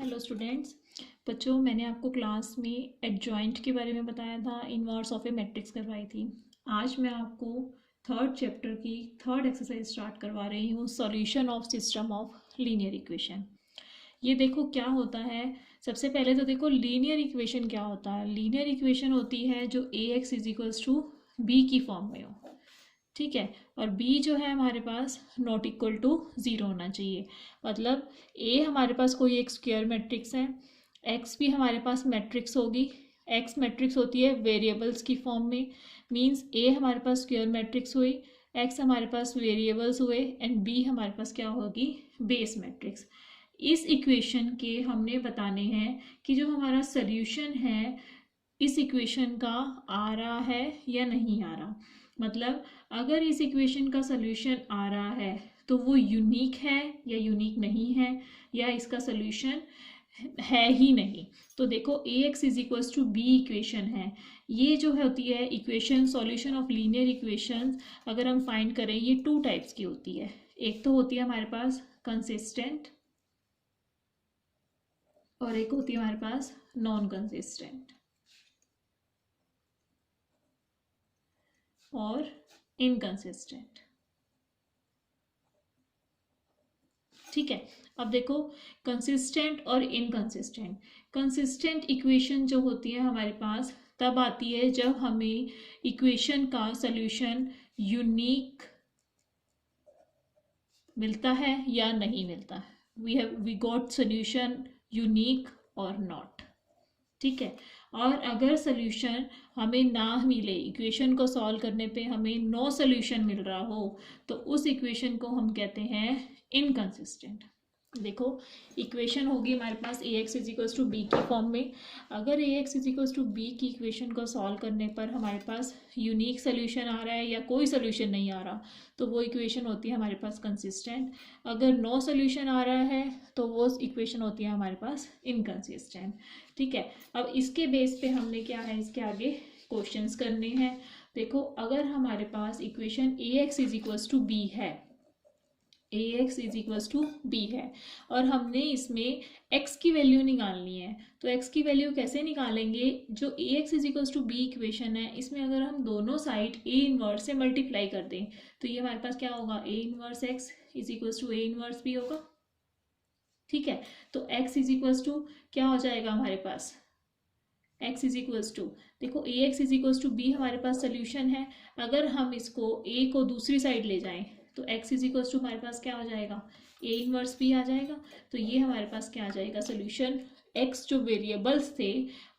Hello students. बच्चों, मैंने आपको क्लास में एडजॉइंट के बारे में बताया था, इनवर्स ऑफ ए मैट्रिक्स करवाई थी। आज मैं आपको थर्ड चैप्टर की थर्ड एक्सरसाइज स्टार्ट करवा रही हूँ, solution of system of linear equation. ये देखो क्या होता है। सबसे पहले तो देखो लीनियर इक्वेशन क्या होता है। लीनियर इक्वेशन होती है जो a x is equals to b की फॉर्म में हो, ठीक है। और b जो है हमारे पास नॉट इक्वल टू ज़ीरो होना चाहिए। मतलब a हमारे पास कोई एक स्क्वायर मैट्रिक्स है, x भी हमारे पास मैट्रिक्स होगी। x मैट्रिक्स होती है वेरिएबल्स की फॉर्म में, मींस a हमारे पास स्क्वायर मैट्रिक्स हुई, x हमारे पास वेरिएबल्स हुए एंड b हमारे पास क्या होगी, बेस मैट्रिक्स। इस इक्वेशन के हमने बताने हैं कि जो हमारा सोल्यूशन है इस इक्वेशन का आ रहा है या नहीं आ रहा। मतलब अगर इस इक्वेशन का सॉल्यूशन आ रहा है तो वो यूनिक है या यूनिक नहीं है, या इसका सॉल्यूशन है ही नहीं। तो देखो a x is equals to b equation है। ये जो होती है equation, solution of linear equations अगर हम फाइंड करें, ये टू टाइप्स की होती है। एक तो होती है हमारे पास कंसिस्टेंट और एक होती है हमारे पास नॉन कंसिस्टेंट और इनकंसिस्टेंट, ठीक है। अब देखो कंसिस्टेंट और इनकंसिस्टेंट। कंसिस्टेंट इक्वेशन जो होती है हमारे पास तब आती है जब हमें इक्वेशन का सॉल्यूशन यूनिक मिलता है या नहीं मिलता है। वी गॉट सॉल्यूशन यूनिक और नॉट, ठीक है। और अगर सॉल्यूशन हमें ना मिले, इक्वेशन को सॉल्व करने पे हमें नो सॉल्यूशन मिल रहा हो, तो उस इक्वेशन को हम कहते हैं इनकंसिस्टेंट। देखो इक्वेशन होगी हमारे पास a x is equals to b की फॉर्म में। अगर a x is equals to b की इक्वेशन को सॉल्व करने पर हमारे पास यूनिक सोल्यूशन आ रहा है या कोई सोल्यूशन नहीं आ रहा, तो वो इक्वेशन होती है हमारे पास कंसिस्टेंट। अगर नो सोल्यूशन आ रहा है तो वो इक्वेशन होती है हमारे पास इनकंसिस्टेंट, ठीक है। अब इसके बेस पे हमने क्या है, इसके आगे क्वेश्चंस करने हैं। देखो अगर हमारे पास equation a x is equals to b है, a x is equals to b है, और हमने इसमें x की वैल्यू निकालनी है, तो x की वैल्यू कैसे निकालेंगे। जो a x is equals to b equation है, इसमें अगर हम दोनों साइड ए इनवर्स से मल्टीप्लाई कर दें तो ये हमारे पास क्या होगा, a inverse x is equals to A inverse b होगा, ठीक है। तो x इज इक्वल्स टू क्या हो जाएगा हमारे पास, x इज इक्वल्स टू, देखो a x is equals to b हमारे पास सोल्यूशन है। अगर हम इसको a को दूसरी साइड ले जाएं तो x इज इक्वल्स टू हमारे पास क्या हो जाएगा, a इनवर्स b आ जाएगा। तो ये हमारे पास क्या आ जाएगा सोल्यूशन। x जो वेरिएबल्स थे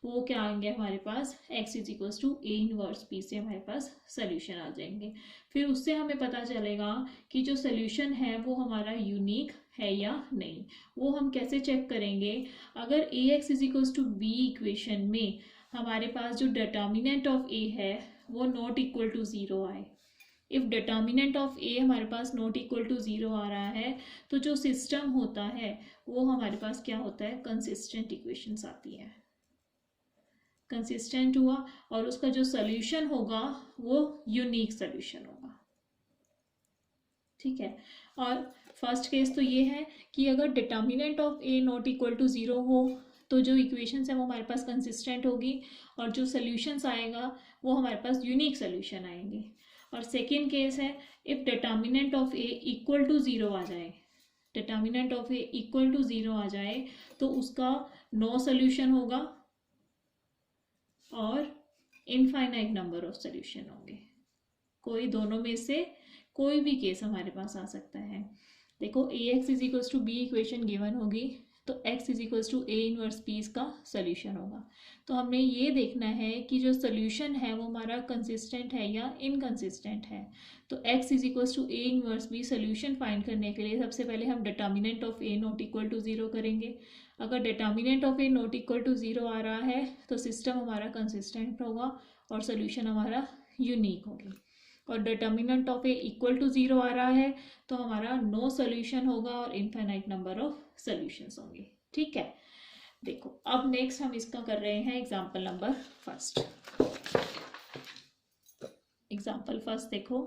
वो क्या आएंगे हमारे पास, x is equals to a inverse b से हमारे पास सोल्यूशन आ जाएंगे। फिर उससे हमें पता चलेगा कि जो सोल्यूशन है वो हमारा यूनिक है या नहीं। वो हम कैसे चेक करेंगे, अगर a x is equals to b equation में हमारे पास जो डिटर्मिनेंट ऑफ ए है वो नॉट इक्वल टू ज़ीरो आए। इफ डिटर्मिनेंट ऑफ ए हमारे पास नॉट इक्वल टू ज़ीरो आ रहा है तो जो सिस्टम होता है वो हमारे पास क्या होता है, कंसिस्टेंट इक्वेशंस आती है। कंसिस्टेंट हुआ और उसका जो सोल्यूशन होगा वो यूनिक सोल्यूशन होगा, ठीक है। और फर्स्ट केस तो ये है कि अगर determinant of A not equal to zero हो तो जो इक्वेशंस है वो हमारे पास कंसिस्टेंट होगी और जो सोल्यूशंस आएगा वो हमारे पास यूनिक सोल्यूशन आएंगे। और सेकेंड केस है if determinant of a equal to zero आ जाए, determinant of a equal to zero आ जाए तो उसका नो सोल्यूशन होगा और इनफाइनाइट नंबर ऑफ सोल्यूशन होंगे। कोई दोनों में से कोई भी केस हमारे पास आ सकता है। देखो a x is equals to b equation given होगी तो x is equals to A inverse b इसका सोल्यूशन होगा। तो हमने ये देखना है कि जो सोल्यूशन है वो हमारा कंसिस्टेंट है या इनकंसिस्टेंट है। तो x is equals to A inverse b solution find करने के लिए सबसे पहले हम determinant of A not equal to zero करेंगे। अगर determinant of A not equal to zero आ रहा है तो सिस्टम हमारा कंसिस्टेंट होगा और सोल्यूशन हमारा यूनिक होगी। और determinant of a equal to zero आ रहा है तो हमारा नो सोल्यूशन होगा और इनफाइनाइट नंबर ऑफ सोल्यूशंस होंगे, ठीक है। देखो अब नेक्स्ट हम इसका कर रहे हैं example number first. Example first देखो,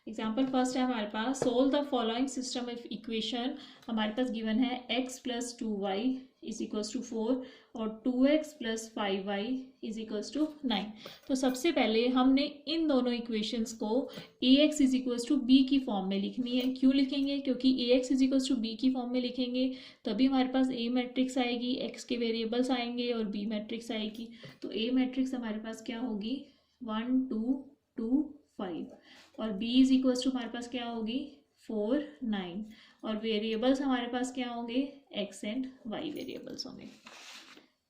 एग्जाम्पल फर्स्ट है हमारे पास, solve the following system of equation. हमारे पास गिवन है x plus 2y is equals to 4 और 2x plus 5y is equals to 9। तो सबसे पहले हमने इन दोनों इक्वेशंस को ax is equals to b की फॉर्म में लिखनी है। क्यों लिखेंगे? क्योंकि ax is equals to b की फॉर्म में लिखेंगे तभी हमारे पास a मैट्रिक्स आएगी, x के वेरिएबल्स आएंगे और b मैट्रिक्स आएगी। तो a मैट्रिक्स हमारे पास क्या होगी? 1 2 2 5 और b इज इक्वल्स टू हमारे पास क्या होगी? 4 9 और वेरिएबल्स हमारे पास क्या होंगे? x एंड y वेरिएबल्स होंगे।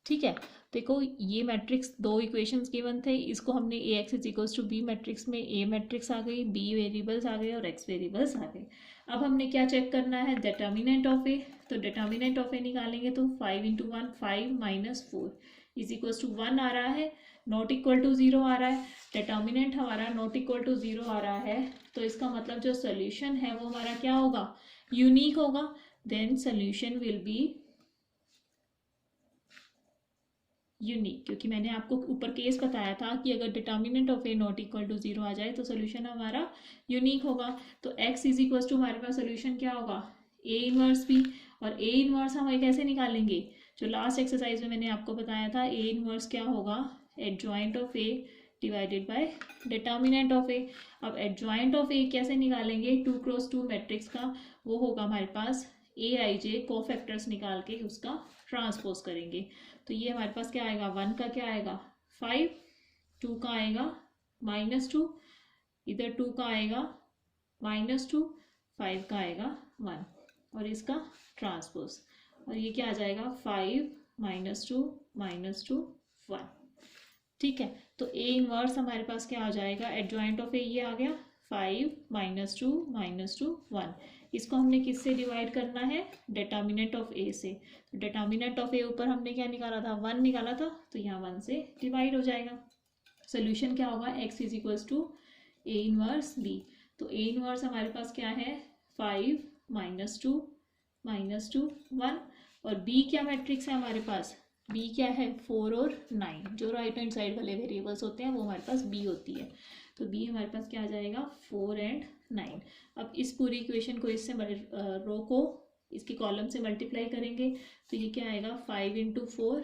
ठीक है, देखो ये मैट्रिक्स दो इक्वेशंस गिवन थे, इसको हमने ax is equals to b matrix में a मैट्रिक्स आ गई, b वेरिएबल्स आ गए और x वेरिएबल्स आ गए। अब हमने क्या चेक करना है? Determinant of a। तो डिटर्मिनेंट ऑफ a निकालेंगे तो 5 into 1 5 minus 4 is equals to 1 आ रहा है, नॉट इक्वल टू 0 आ रहा है। डिटर्मिनेंट हमारा नॉट इक्वल टू 0 आ रहा है, तो इसका मतलब जो सोल्यूशन है वो हमारा क्या होगा? यूनिक होगा। Then solution will be unique, क्योंकि मैंने आपको ऊपर केस बताया था कि अगर determinant of A not equal to 0 आ जाए तो सोल्यूशन हमारा यूनिक होगा। तो x इज इक्वल टू हमारे पास सोल्यूशन क्या होगा? ए इनवर्स भी। और ए इनवर्स हम कैसे निकालेंगे? जो लास्ट एक्सरसाइज में मैंने आपको बताया था, ए इनवर्स क्या होगा? Adjoint of a divided by determinant of a. अब एडजॉइंट ऑफ ए कैसे निकालेंगे? 2 क्रॉस 2 मैट्रिक्स का वो होगा हमारे पास ए आई जे कोफैक्टर्स निकाल के उसका ट्रांसपोज करेंगे। तो ये हमारे पास क्या आएगा? 1 का क्या आएगा? 5, 2 का आएगा -2, इधर 2 का आएगा -2, 5 का आएगा 1 और इसका ट्रांसपोज, और ये क्या आ जाएगा? 5 -2 -2 1। ठीक है, तो ए इनवर्स हमारे पास क्या आ जाएगा? एडजॉइंट ऑफ ए ये आ गया 5 -2 -2 1। इसको हमने किससे डिवाइड करना है? डिटर्मिनेंट ऑफ ए से। तो डिटर्मिनेंट ऑफ ए ऊपर हमने क्या निकाला था? 1 निकाला था, तो यहाँ 1 से डिवाइड हो जाएगा। सोल्यूशन क्या होगा? x is equals to A inverse b। तो ए इनवर्स हमारे पास क्या है? 5 -2 -2 1 और b क्या मैट्रिक्स है हमारे पास? b क्या है? 4 और 9। जो राइट हैंड साइड वाले वेरिएबल्स होते हैं वो हमारे पास b होती है। तो b हमारे पास क्या आ जाएगा? 4 एंड 9। अब इस पूरी इक्वेशन को इससे रो को इसकी कॉलम से मल्टीप्लाई करेंगे तो ये क्या आएगा? 5 इंटू 4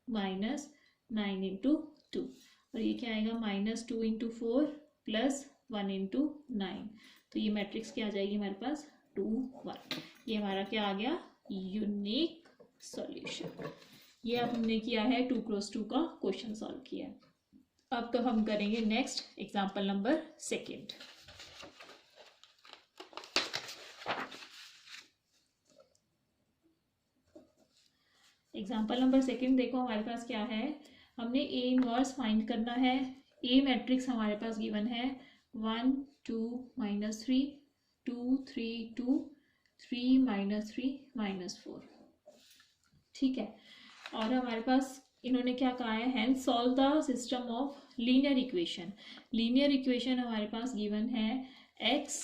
माइनस 9 इंटू 2 और ये क्या आएगा? -2 इंटू 4 प्लस 1 इंटू 9। तो ये मैट्रिक्स क्या आ जाएगी हमारे पास? 2 1। ये हमारा क्या आ गया? Unique solution. ये अब हमने किया है 2 क्रॉस 2 का क्वेश्चन सॉल्व किया है। अब तो हम करेंगे next example number 2। Example number 2 देखो हमारे पास क्या है? हमने ए इनवर्स फाइंड करना है। ए मैट्रिक्स हमारे पास गिवन है 1 2 -3 2 3 2 3 -3 -4। ठीक है, और हमारे पास इन्होंने क्या कहा है? Hence solve the system of linear equation. Linear equation हमारे पास गिवन है x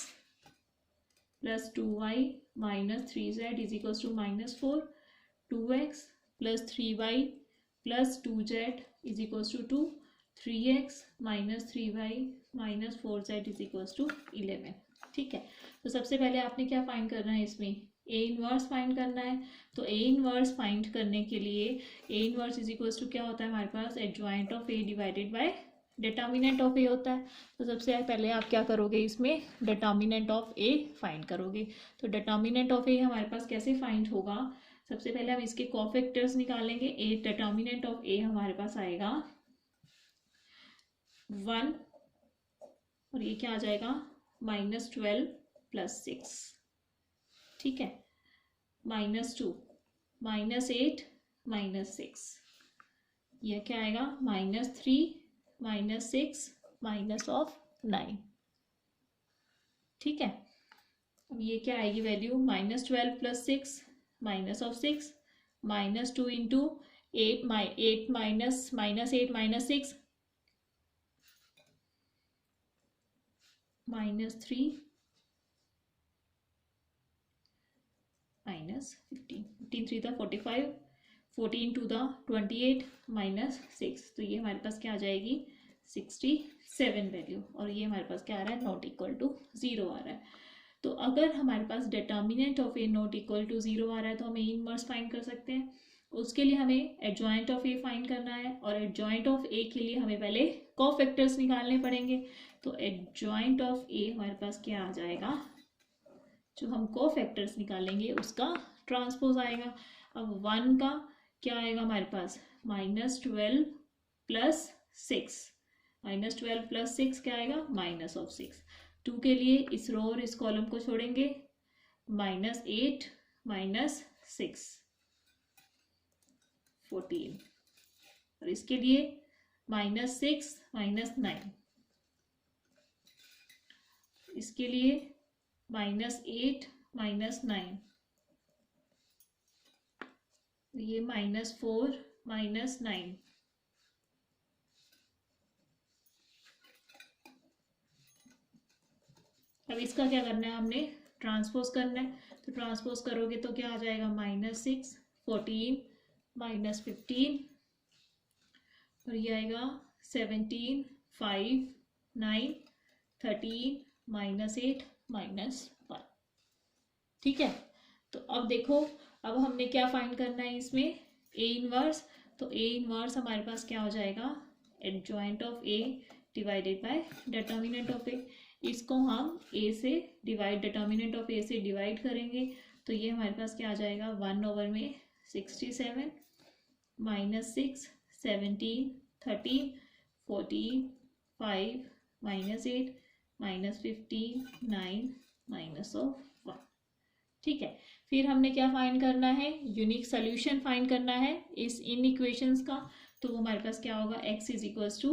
plus 2y minus 3z is equals to -4, 2x plus 3y plus 2z is equals to 2, 3x minus 3y minus 4z is equals to 11। ठीक है, तो सबसे पहले आपने क्या फाइंड करना है? इसमें ए इनवर्स फाइंड करना है। तो ए इनवर्स फाइंड करने के लिए a inverse is equals to क्या होता है हमारे पास? Adjoint of a divided by determinant of a होता है। तो सबसे पहले आप क्या करोगे? इसमें डिटर्मिनेंट ऑफ ए फाइंड करोगे। तो डिटर्मिनेंट ऑफ ए हमारे पास कैसे फाइंड होगा? सबसे पहले हम इसके कोफैक्टर्स निकालेंगे। ए डिटर्मिनेंट ऑफ ए हमारे पास आएगा 1 और ये क्या आ जाएगा? -12 प्लस 6। ठीक है, -2 -8 -6, यह क्या आएगा? -3 -6 माइनस ऑफ 9। ठीक है, अब ये क्या आएगी value? -12 plus 6 minus of 6 -2 into 8 minus -8 -6 -3 -15, 15 3 था 45, 14 2 था 28 -6। तो ये हमारे पास क्या आ जाएगी? 67 वैल्यू, और ये हमारे पास क्या आ रहा है, नॉट इक्वल टू 0 आ रहा है। तो अगर हमारे पास determinant of A not equal to 0 आ रहा है तो हम ए इनवर्स फाइंड कर सकते हैं। उसके लिए हमें एडजॉइंट ऑफ ए फाइंड करना है, और एडजॉइंट ऑफ ए के लिए हमें पहले कोफैक्टर्स निकालने पड़ेंगे। तो एडजॉइंट ऑफ ए हमारे पास क्या आ जाएगा, जो हम कोफैक्टर्स निकालेंगे उसका ट्रांसपोज आएगा। अब 1 का क्या आएगा हमारे पास, -12 प्लस 6, -12 प्लस 6 क्या आएगा, -6। 2 के लिए इस रो और इस कॉलम को छोड़ेंगे, -8 -6 14, और इसके लिए -6 -9, इसके लिए -8 -9, ये -4 -9। अब इसका क्या करना है, हमने ट्रांसपोज करना है। तो ट्रांसपोज करोगे तो क्या आ जाएगा, -6 14 -15, और ये आएगा 17 5 9 13 -8 -1। ठीक है। तो अब देखो, अब हमने क्या फाइंड करना है इसमें, ए इनवर्स। तो ए इनवर्स हमारे पास क्या हो जाएगा, adjoint of a divided by determinant of a. इसको हम ए से डिवाइड, डिटर्मिनेंट ऑफ ए से डिवाइड करेंगे, तो ये हमारे पास क्या आ जाएगा, 1/67 -6 17 13 14 5 -8 -15 9 -1। ठीक है। फिर हमने क्या फाइंड करना है, यूनिक सोल्यूशन फाइंड करना है इस इन इक्वेशंस का। तो वो हमारे पास क्या होगा, x is equals to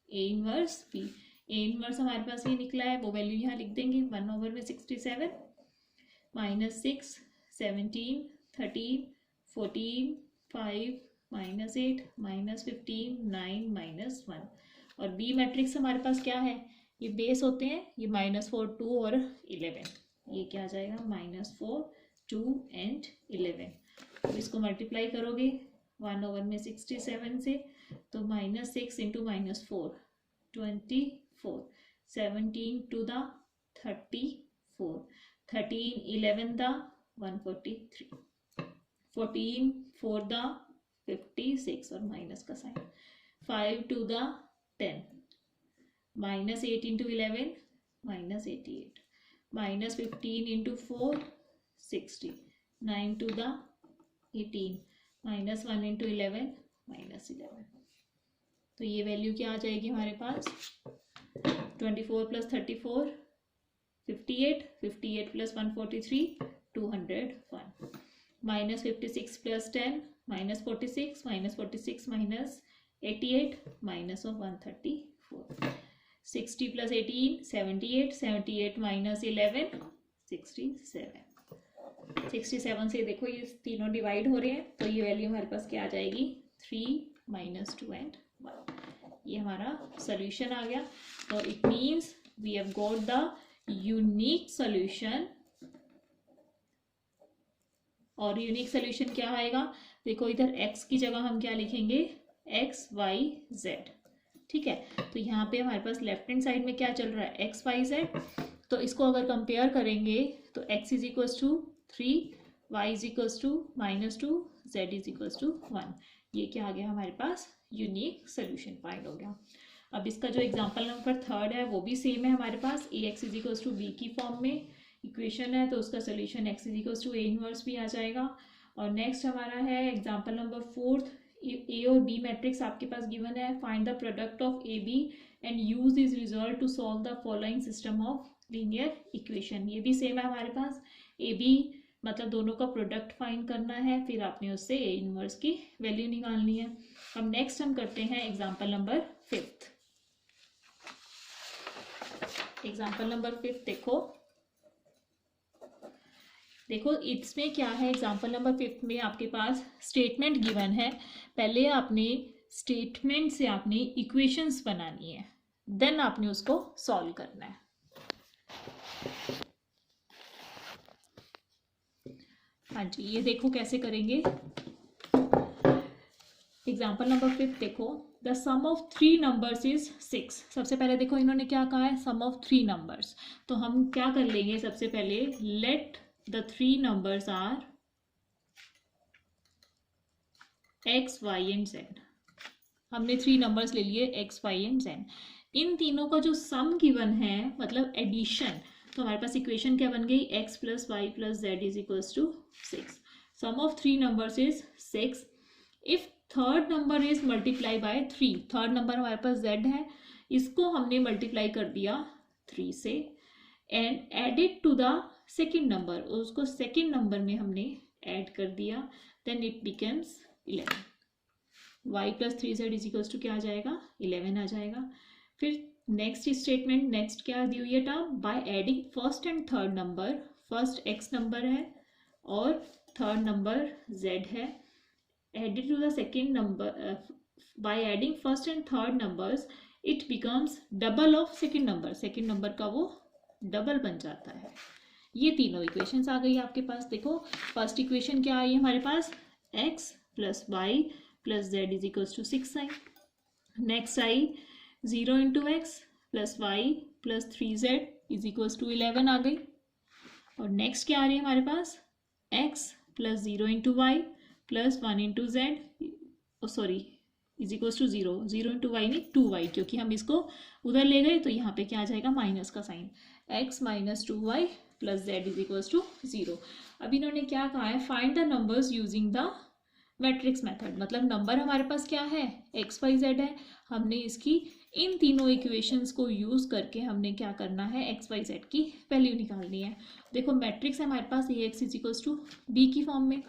A inverse B. A inverse हमारे पास ये निकला है, वो वैल्यू यहाँ लिख देंगे, 1/67 -6 17 13 14 5 -8 -15 9 -1। और बी मैट्रिक्स हमारे पास क्या है, ये बेस होते हैं, ये -4 2 और 11, ये क्या आ जाएगा, -4 2 एंड 11। तो इसको मल्टीप्लाई करोगे 1/67 से, तो -6 into -4 24, 17 two the 34, 13 11 the 143, 14 4 the 56 और माइनस का sign, 5 two the 10, -8 into 11 -88, -15 into 4 60, 9 two the 18, -1 into 11 -11। तो ये वैल्यू क्या आ जाएगी हमारे पास, 24 प्लस 34 58, 58 प्लस 143 201, -56 प्लस 10 -46, -46 -88 -134, 60 प्लस 18 78, 78 -11 67। 67 से देखो ये तीनों डिवाइड हो रहे हैं, तो ये वैल्यू हमारे पास क्या आ जाएगी, 3 -2 एंड 1। ये हमारा सोल्यूशन आ गया। तो it means we have got the unique solution. और यूनिक सोल्यूशन क्या आएगा, देखो इधर x की जगह हम क्या लिखेंगे, x y z। ठीक है। तो यहाँ पे हमारे पास लेफ्ट हैंड साइड में क्या चल रहा है, x y z। तो इसको अगर कंपेयर करेंगे तो x is equals to 3, y is equals to -2, z is equals to 1। ये क्या आ गया हमारे पास, यूनिक सोल्यूशन फाइंड हो गया। अब इसका जो एग्जांपल नंबर 3 है वो भी सेम है हमारे पास, ax is equals to b की फॉर्म में इक्वेशन है, तो उसका solution x is equals to a inverse भी आ जाएगा। और नेक्स्ट हमारा है एग्जांपल नंबर 4, ए और बी मैट्रिक्स आपके पास गिवन है, find the product of A B and use this result to solve the following system of linear equation. ये भी सेम है हमारे पास, ए बी मतलब दोनों का प्रोडक्ट फाइंड करना है, फिर आपने उससे ए इनवर्स की वैल्यू निकालनी है। अब नेक्स्ट हम करते हैं एग्जांपल नंबर 5। एग्जांपल नंबर 5 देखो इसमें क्या है, एग्जांपल नंबर 5 में आपके पास स्टेटमेंट गिवन है। पहले आपने स्टेटमेंट से आपने इक्वेशंस बनानी है, देन आपने उसको सॉल्व करना है। हाँ जी, ये देखो कैसे करेंगे। एग्जाम्पल नंबर 5 देखो, the sum of 3 numbers is 6। सबसे पहले देखो इन्होंने क्या कहा है, सम ऑफ 3 नंबर्स। तो हम क्या कर लेंगे, सबसे पहले let the 3 numbers are x, y and z। हमने 3 नंबर्स ले लिए x, y एंड z। इन तीनों का जो सम गिवन है, मतलब एडिशन, तो हमारे पास इक्वेशन क्या बन गई, x plus y plus z is equals to 6। Sum of 3 numbers is 6। If third number is multiply by 3, third number हमारे पास z है, इसको हमने मल्टीप्लाई कर दिया 3 से, and added to the second number, उसको सेकेंड नंबर में हमने ऐड कर दिया, then it becomes 11। y plus 3z is equals to क्या आ जाएगा, 11 आ जाएगा। फिर नेक्स्ट स्टेटमेंट, नेक्स्ट क्या दी हुई है term, by adding first and third number, first x number है और थर्ड नंबर z है, added to the second number, by adding first and third numbers it becomes double of second number, second number का वो double बन जाता है। ये तीनों इक्वेशंस आ गई आपके पास। देखो फर्स्ट इक्वेशन क्या आई हमारे पास, x plus y plus z is equals to 6 आई। नेक्स्ट आई 0 into x plus y plus 3z is equals to 11 आ गई। और नेक्स्ट क्या आ रही है हमारे पास, x plus 0 into y plus 1 into z, sorry is equals to 0, 0 into y नहीं 2y, क्योंकि हम इसको उधर ले गए तो यहाँ पे क्या आ जाएगा, माइनस का sign, x minus 2y plus z is equals to 0। अब इन्होंने क्या कहा है, find the numbers using the matrix method, मतलब नंबर हमारे पास क्या है, x y z है, हमने इसकी इन तीनों इक्वेशंस को यूज करके हमने क्या करना है, x y z की वैल्यू निकालनी है। देखो मैट्रिक्स है हमारे पास ax is equals to b की फॉर्म में,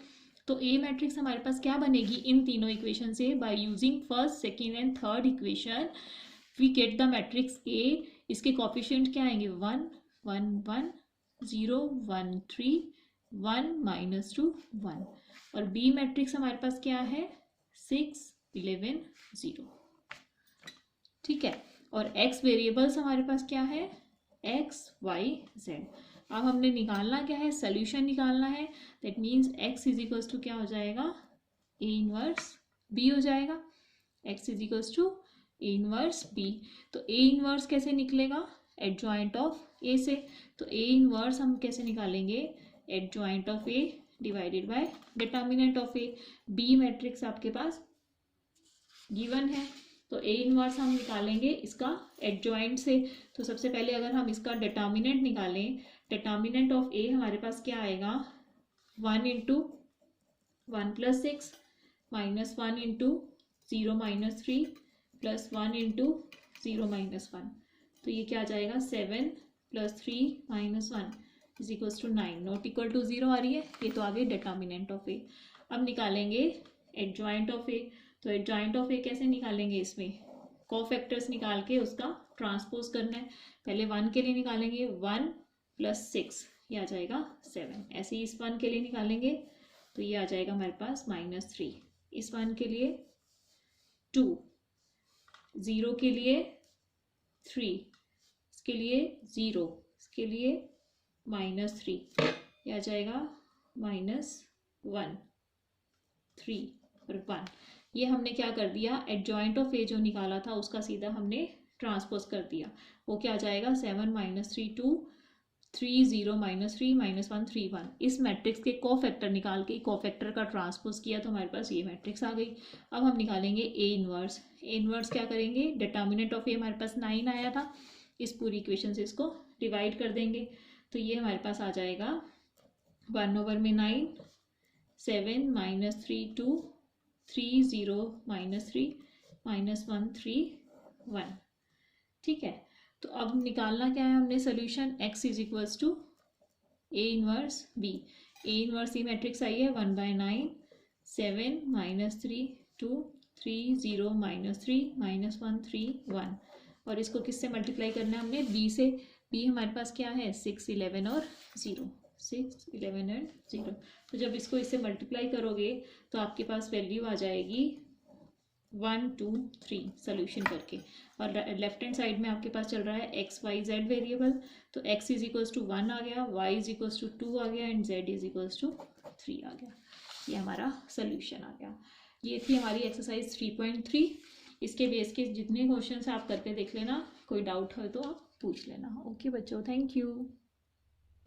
तो ए मैट्रिक्स हमारे पास क्या बनेगी, इन तीनों इक्वेशन से by using first second and third equation we get the matrix A. इसके कोफिशिएंट क्या आएंगे, 1 1 1 0 1 3 1 माइनस 2 1। और बी मैट्रिक्स हमारे पास क्या है, 6 11 0। ठीक है, और एक्स वेरिएबल्स हमारे पास क्या है, एक्स वाई जेड। अब हमने निकालना क्या है, सोल्यूशन निकालना है, that means x is equals to क्या हो जाएगा, a इनवर्स b हो जाएगा, x is equals to a inverse b। तो a इनवर्स कैसे निकलेगा, एडजॉइंट ऑफ a से, तो a इनवर्स हम कैसे निकालेंगे, adjoint of a divided by determinant of a। b matrix आपके पास गिवन है, तो a इनवर्स हम निकालेंगे इसका एडजॉइंट से। तो सबसे पहले अगर हम इसका डिटर्मिनेंट निकालें, डिटर्मिनेंट ऑफ a हमारे पास क्या आएगा, 1 into 1 plus 6 minus 1 into 0 minus 3 plus 1 into 0 minus 1। तो ये क्या आ जाएगा, 7 plus 3 minus 1 is equals to 9, not equal to 0 आ रही है, ये तो आ गई डिटर्मिनेंट ऑफ a। अब निकालेंगे एडजॉइंट ऑफ a, तो एडजॉइंट ऑफ a कैसे निकालेंगे, इसमें कोफैक्टर्स निकाल के उसका ट्रांसपोज करना है। पहले 1 के लिए निकालेंगे 1 प्लस 6, ये आ जाएगा 7। ऐसे ही इस 1 के लिए निकालेंगे तो ये आ जाएगा हमारे पास -3। इस 1 के लिए 2, 0 के लिए 3, इसके लिए 0, इसके लिए -3, ये आ जाएगा -1 3 और 1। ये हमने क्या कर दिया, एडजॉइंट ऑफ ए जो निकाला था उसका सीधा हमने ट्रांसपोज कर दिया। वो क्या आ जाएगा, 7 - 3 2 3 0 -3 -1 3 1। इस मैट्रिक्स के कोफैक्टर निकाल के कोफैक्टर का ट्रांसपोज किया तो हमारे पास ये मैट्रिक्स आ गई। अब हम निकालेंगे ए इनवर्स। ए इनवर्स क्या करेंगे, डिटर्मिनेंट ऑफ ए हमारे पास 9 आया था, इस पूरी इक्वेशन से इसको डिवाइड कर देंगे तो ये हमारे पास आ जाएगा 1/9 7 - 3 2 3 0 -3 -1 3 1। ठीक है, तो अब निकालना क्या है हमने solution, x is equals to A inverse b। A inverse ई मैट्रिक्स आई है 1/9 7 -3 2 3 0 -3 -1 3 1। और इसको किससे मल्टीप्लाई करना है हमने, b से। b हमारे पास क्या है, 6 11 और 0, 6 11 एंड 0। तो जब इसको इससे मल्टीप्लाई करोगे तो आपके पास वैल्यू आ जाएगी 1 2 3 सोल्यूशन करके। और लेफ्ट हैंड साइड में आपके पास चल रहा है एक्स वाई जेड वेरिएबल, तो x इज इक्वल्स टू 1 आ गया, y इज इक्वल्स टू 2 आ गया and z is equals to 3 आ गया। ये हमारा सोल्यूशन आ गया। ये थी हमारी एक्सरसाइज 3.3। इसके बेस के जितने क्वेश्चन आप करके देख लेना, कोई डाउट हो तो आप पूछ लेना। ओके बच्चों, थैंक यू।